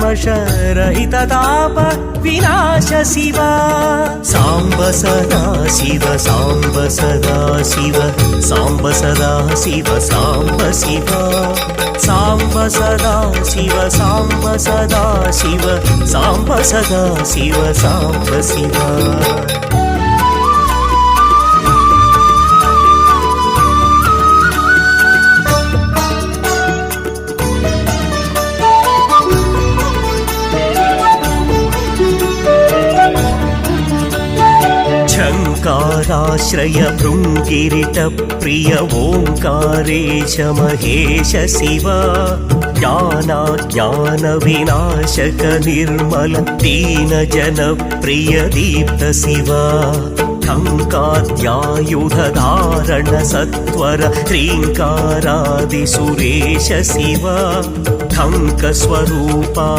रहितताप विनाश शिव साम्ब सदा शिव साम्ब सदा शिव साम्ब सदा शिव साम्ब शिव साम्ब सदा शिव साम्ब सदा शिव साम्ब सदा शिव साम्ब शिव झङ्काराश्रय भृङ्गिरिट प्रिय ओङ्कारेश महेश शिव ज्ञान विनाशक निर्मल दीन जन प्रिय दीप्त शिव टङ्काद्यायुधधारण सत्वर ह्रीङ्कारादि सुरेश शिव टङ्क स्वरूपा